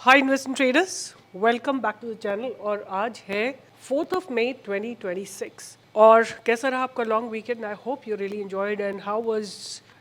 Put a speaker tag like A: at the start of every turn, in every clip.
A: Hi investment traders, welcome back to the channel. और आज है 4 मई 2026। और कैसा रहा आपका long weekend? I hope you really enjoyed and how was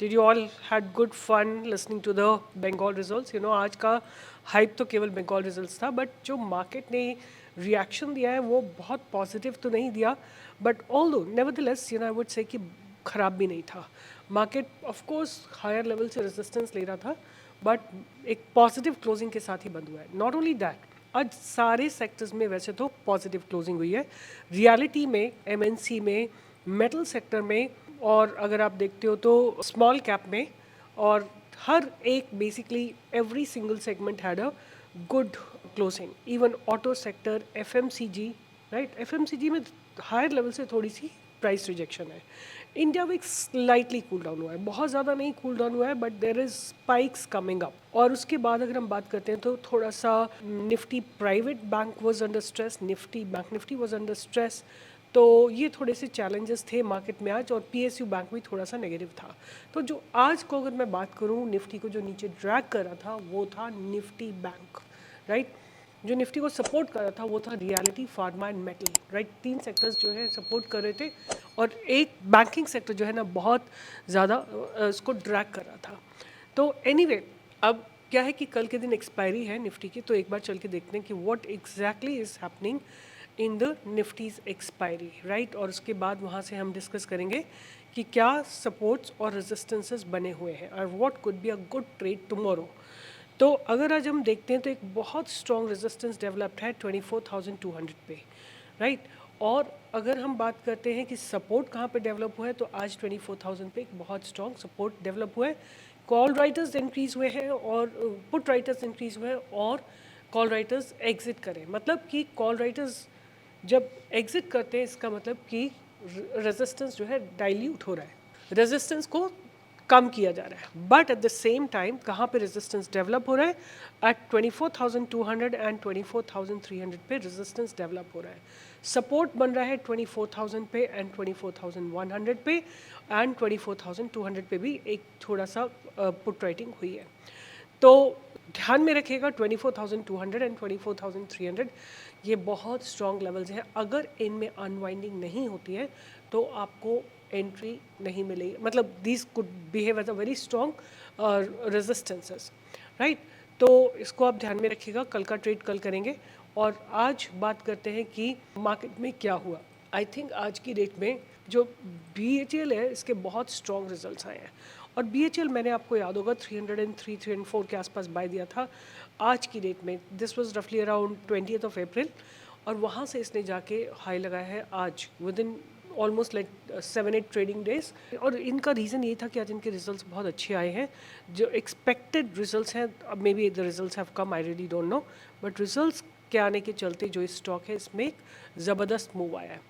A: did you all had good fun listening to the Bengal results. आज का hype तो केवल बंगाल रिजल्ट्स था, बट जो मार्केट ने रिएक्शन दिया है वो बहुत पॉजिटिव तो नहीं दिया, but although nevertheless I would say कि ख़राब भी नहीं था। Market of course higher level से रेजिस्टेंस ले रहा था, बट एक पॉजिटिव क्लोजिंग के साथ ही बंद हुआ है। नॉट ओनली दैट, आज सारे सेक्टर्स में वैसे तो पॉजिटिव क्लोजिंग हुई है। रियलिटी में, एमएनसी में, मेटल सेक्टर में, और अगर आप देखते हो तो स्मॉल कैप में, और हर एक basically every single segment had a good closing. Even auto sector, FMCG, right, FMCG में हायर लेवल से थोड़ी सी प्राइस रिजेक्शन है। India VIX slightly cool down हुआ है, बहुत ज़्यादा नहीं कूल डाउन हुआ है, but there is spikes coming up. और उसके बाद अगर हम बात करते हैं तो थोड़ा सा Nifty private bank was under stress, Nifty bank Nifty was under stress. तो ये थोड़े से चैलेंजेस थे मार्केट में आज, और पीएसयू बैंक भी थोड़ा सा नेगेटिव था। तो जो आज को अगर मैं बात करूँ, निफ्टी को जो नीचे ड्रैग कर रहा था वो था निफ्टी बैंक, राइट। जो निफ्टी को सपोर्ट कर रहा था वो था reality, pharma and metal, right. तीन सेक्टर्स जो है सपोर्ट कर रहे थे, और एक बैंकिंग सेक्टर जो है ना बहुत ज़्यादा उसको ड्रैग कर रहा था। तो एनीवे, अब क्या है कि कल के दिन एक्सपायरी है निफ्टी की, तो एक बार चल के देखते हैं कि what exactly is happening in the Nifty's expiry, right. और उसके बाद वहाँ से हम डिस्कस करेंगे कि क्या सपोर्ट्स और रेजिस्टेंसेस बने हुए हैं, और what could be a good trade tomorrow. तो अगर आज हम देखते हैं तो एक बहुत स्ट्रॉन्ग रेजिस्टेंस डेवलप्ड है 24,200 पे, राइट। और अगर हम बात करते हैं कि सपोर्ट कहाँ पे डेवलप हुआ है, तो आज 24,000 पे एक बहुत स्ट्रॉन्ग सपोर्ट डेवलप हुआ है। कॉल राइटर्स इंक्रीज हुए हैं और पुट राइटर्स इंक्रीज हुए हैं, और कॉल राइटर्स एग्जिट करें, मतलब कि कॉल राइटर्स जब एग्जिट करते हैं इसका मतलब कि रेजिस्टेंस जो है डाइल्यूट हो रहा है, रेजिस्टेंस को कम किया जा रहा है। But at the same time कहाँ पे रेजिस्टेंस डेवलप हो रहा है? एट 24,200 एंड 24,300 पे रेजिस्टेंस डेवलप हो रहा है। सपोर्ट बन रहा है 24,000 पे एंड 24,100 पे, एंड 24,200 पे भी एक थोड़ा सा पुट राइटिंग हुई है। तो ध्यान में रखिएगा 24,200 एंड 24,300 ये बहुत स्ट्रॉन्ग लेवल्स हैं। अगर इनमें अनवाइंडिंग नहीं होती है तो आपको एंट्री नहीं मिलेगी, मतलब this could behave as a very strong resistances, right. तो इसको आप ध्यान में रखिएगा, कल का ट्रेड कल करेंगे। और आज बात करते हैं कि मार्केट में क्या हुआ। आई थिंक आज की डेट में जो BHEL है इसके बहुत स्ट्रॉन्ग रिजल्ट्स आए हैं। और BHEL मैंने आपको याद होगा 303 304 के आसपास बाय दिया था आज की डेट में। दिस वाज रफली अराउंड 20th अप्रैल, और वहाँ से इसने जाके हाई लगाया है आज with in almost like 7-8 trading days. और इनका रीज़न ये था कि आज इनके रिजल्ट्स बहुत अच्छे आए हैं, जो एक्सपेक्टेड रिजल्ट्स हैं। अब may be the results have come, I really don't know, but results के आने के चलते जो स्टॉक है इसमें एक ज़बरदस्त मूव आया है।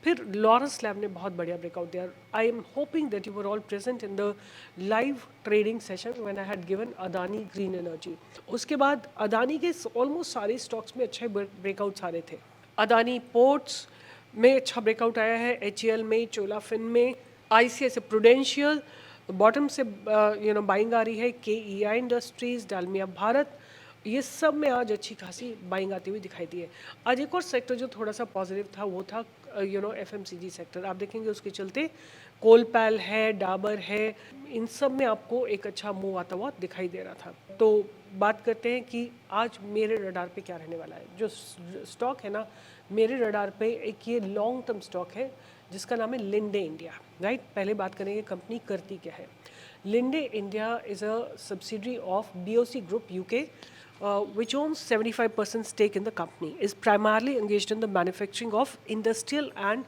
A: फिर लॉरेंस लैब ने बहुत बढ़िया ब्रेकआउट दिया। I am hoping that you were all present in the live trading session when I had given Adani green energy. उसके बाद अदानी के ऑलमोस्ट सारे स्टॉक्स में अच्छे ब्रेकआउट्स आ रहे थे। अदानी पोर्ट्स में अच्छा ब्रेकआउट आया है, HAL में, चोलाफिन में, ICICI प्रूडेंशियल बॉटम से बाइंग आ रही है, KEI इंडस्ट्रीज, डालमिया भारत, ये सब में आज अच्छी खासी बाइंग आती हुई दिखाई दी है। आज एक और सेक्टर जो थोड़ा सा पॉजिटिव था वो था FMCG सेक्टर। आप देखेंगे उसके चलते कोलपैल है, डाबर है, इन सब में आपको एक अच्छा मूव आता हुआ दिखाई दे रहा था। तो बात करते हैं कि आज मेरे रडार पे क्या रहने वाला है। जो स्टॉक है ना मेरे रडार पे, एक ये लॉन्ग टर्म स्टॉक है जिसका नाम है लिंडे इंडिया, राइट। पहले बात करेंगे कंपनी करती क्या है। Linde India is a subsidiary of BOC Group UK, which owns 75% stake in the company, is primarily engaged in the manufacturing of industrial and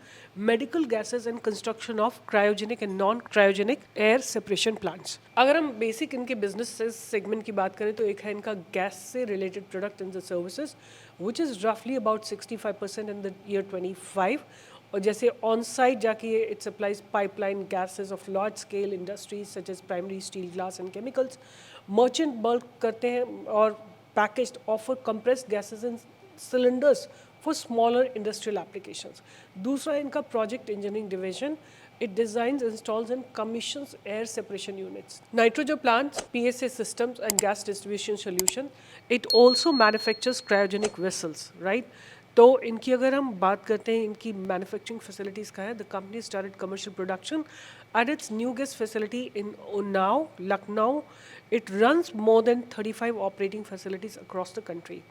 A: medical gases and construction of cryogenic and non-cryogenic air separation plants. अगर हम basic इनके business segment की बात करें तो एक है इनका गैस से related product and services, which is रफली अबाउट 65% इन द ईयर 25। और जैसे ऑन साइट जाके it supplies pipeline gases of large scale industries such as primary steel, glass and chemicals. Merchant bulk करते हैं और packaged offer compressed gases and cylinders for smaller industrial applications. दूसरा इनका project engineering division It designs, installs, and commissions air separation units, nitrogen plants, PSA systems, and gas distribution solution. It also manufactures cryogenic vessels, right? तो इनकी अगर हम बात करते हैं इनकी मैन्युफैक्चरिंग फैसिलिटीज़ का है, the company started commercial production at its new guest facility in Unnao, Lucknow. It runs more than 35 operating facilities across the country,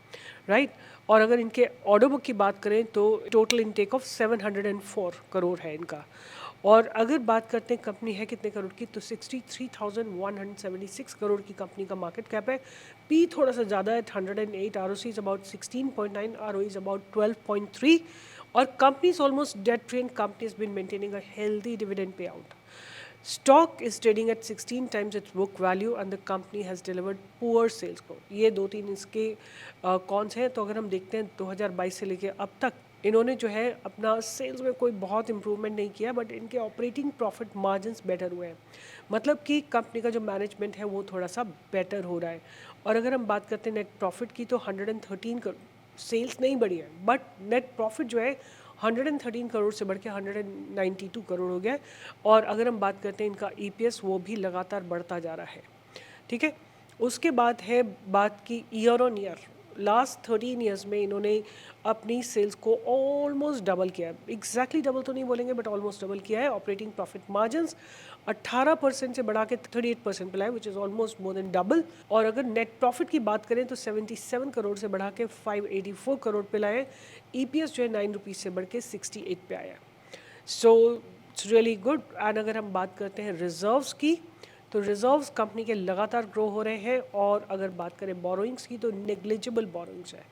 A: right. और अगर इनके ऑर्डर बुक की बात करें तो टोटल इनटेक ऑफ 704 करोड़ है इनका. और अगर बात करते हैं कंपनी है कितने करोड़ की, तो 63,176 करोड़ की कंपनी का मार्केट कैप है. पी थोड़ा सा ज़्यादा है, 108. R O C is about 16.9, R O is about 12.3. और company is almost debt free and company is been maintaining a healthy dividend pay out. Stock is trading at 16 times its book value and the company has delivered poor sales growth. ये दो तीन इसके कौन से हैं. तो अगर हम देखते हैं 2022 से लेके अब तक इन्होंने जो है अपना सेल्स में कोई बहुत इंप्रूवमेंट नहीं किया, बट इनके ऑपरेटिंग प्रॉफिट मार्जिन्स बेटर हुए हैं. मतलब कि कंपनी का जो मैनेजमेंट है वो थोड़ा सा बेटर हो रहा है. और अगर हम बात करते हैं नेट प्रॉफिट की, तो 113 करोड़, सेल्स नहीं बढ़ी है बट नेट प्रॉफिट जो है 113 करोड़ से बढ़ के 192 करोड़ हो गया है. और अगर हम बात करते हैं इनका ईपीएस, वो भी लगातार बढ़ता जा रहा है. ठीक है. उसके बाद है बात की year on year. Last 13 years में इन्होंने अपनी सेल्स को ऑलमोस्ट डबल किया है. एग्जैक्टली डबल तो नहीं बोलेंगे बट ऑलमोस्ट डबल किया है. ऑपरेटिंग प्रॉफिट मार्जिन्स 18% से बढ़ा के 38% पे लाए, which is almost more than double. और अगर नेट प्रॉफिट की बात करें तो 77 करोड़ से बढ़ा के 584 करोड़ पे लाए. ईपीएस जो है 9 रुपीज़ से बढ़ के 68 पे आया. So it's really good. And अगर हम बात करते हैं रिजर्व्स की, तो रिजर्व्स कंपनी के लगातार ग्रो हो रहे हैं. और अगर बात करें बोरोइंग्स की, तो नेग्लिजिबल बोरोइंग्स है.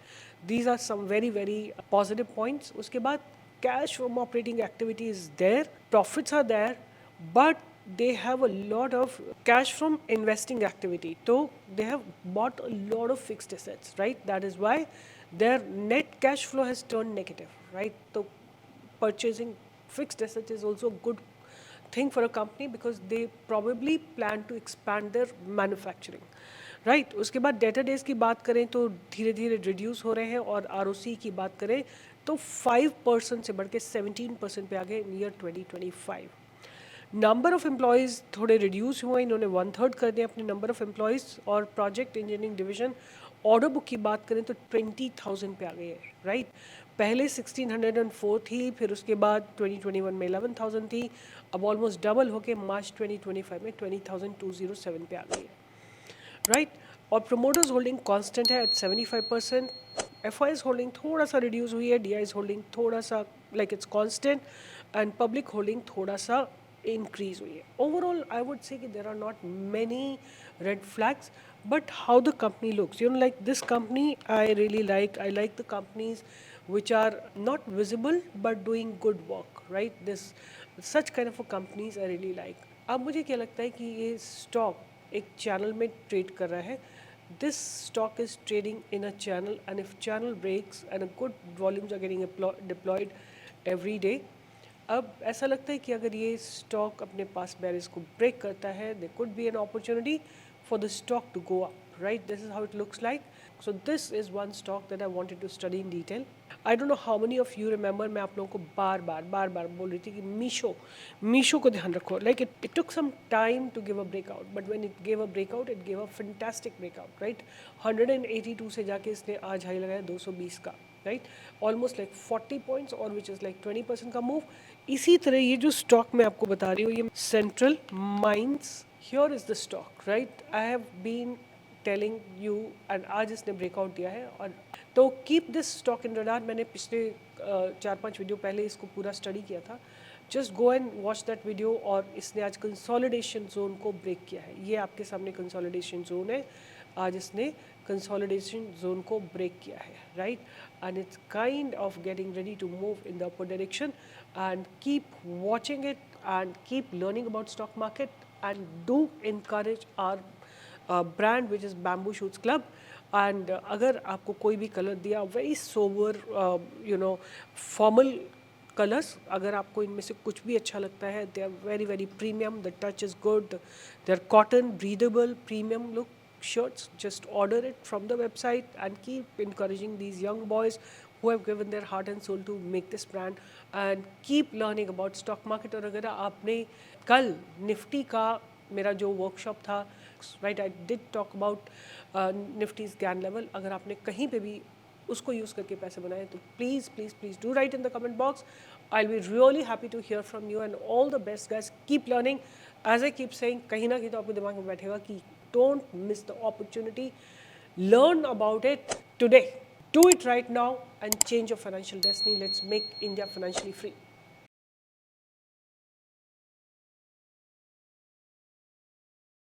A: These are some very very positive points. उसके बाद cash from operating activity is there, profits are there, but they have a lot of cash from investing activity, so they have bought a lot of fixed assets, right? That is why their net cash flow has turned negative, right? So purchasing fixed assets is also a good thing for a company because they probably plan to expand their manufacturing, right? उसके बाद debtor days की बात करें तो धीरे धीरे reduce हो रहे हैं. और आरओसी की बात करें तो 5% से बढ़ के 17% पे आ गए इन ईयर 2025. नंबर ऑफ एम्प्लॉयज़ थोड़े रिड्यूस हुए, इन्होंने 1/3 कर दिया अपने नंबर ऑफ एम्प्लॉयज़. और project engineering division order book की बात करें तो 20,000 पे आ गई है, राइट. पहले 1604 थी, फिर उसके बाद 2021 में 11,000 थी. अब ऑलमोस्ट डबल होके मार्च 2025 में 20,207 पे आ गई है, राइट. और प्रोमोटर्स होल्डिंग कांस्टेंट है एट 75%. एफआईज होल्डिंग थोड़ा सा रिड्यूस हुई है, डीआईज होल्डिंग थोड़ा सा like it's constant, and public holding थोड़ा सा increase हुई है. Overall, I would say that there are not many red flags, but how the company looks. You know, like this company, I really like. I like the companies which are not visible but doing good work, right? This such kind of a companies I really like. अब मुझे क्या लगता है कि ये stock एक channel में trade कर रहा है. This stock is trading in a channel, and if channel breaks and a good volumes are getting deployed every day, अब ऐसा लगता है कि अगर ये स्टॉक अपने पास बैरियर्स को ब्रेक करता है, they could be an opportunity for the stock to go up, right. This is how it looks like. So this is one stock that I wanted to study in detail. I don't know how many of you remember, मैं आप लोगों को बार बार बोल रही थी कि मीशो को ध्यान रखो. Like it took some time to give a breakout, but when it give a breakout it give a fantastic breakout, right. 182 से जाके इसने आज हाई लगाया 220 का, राइट. ऑलमोस्ट लाइक 40 पॉइंट्स, और विच इज़ लाइक 20% का मूव. इसी तरह ये जो स्टॉक मैं आपको बता रही हूँ, ये central mines, here is the stock, right. I have been telling you, and आज इसने ब्रेकआउट दिया है. और तो keep this stock in radar. मैंने पिछले 4-5 वीडियो पहले इसको पूरा स्टडी किया था. Just go and watch that video. और इसने आज कंसोलिडेशन जोन को ब्रेक किया है. ये आपके सामने कंसोलिडेशन जोन है. आज इसने कंसोलिडेशन जोन को ब्रेक किया है, right. And it's kind of getting ready to move in the upper direction. And keep watching it and keep learning about stock market, and do encourage our brand which is Bamboo Shoots Club. And अगर आपको कोई भी colour दिया, very sober formal colors, अगर आपको इनमें से कुछ भी अच्छा लगता है, they are very very premium, the touch is good, they are cotton, breathable, premium look shirts. Just order it from the website and keep encouraging these young boys who have given their heart and soul to make this brand and keep learning about stock market. और अगर आपने कल Nifty का मेरा जो workshop था, right, I did talk about Nifty's Gann level, अगर आपने कहीं पे भी उसको यूज़ करके पैसे बनाए तो please please please do write in the comment box. I will be really happy to hear from you and all the best guys. Keep learning. As I keep saying, कहीं ना कहीं तो आपके दिमाग में बैठेगा कि don't miss the opportunity. Learn about it today. Do it right now and change your financial destiny. Let's make India financially free.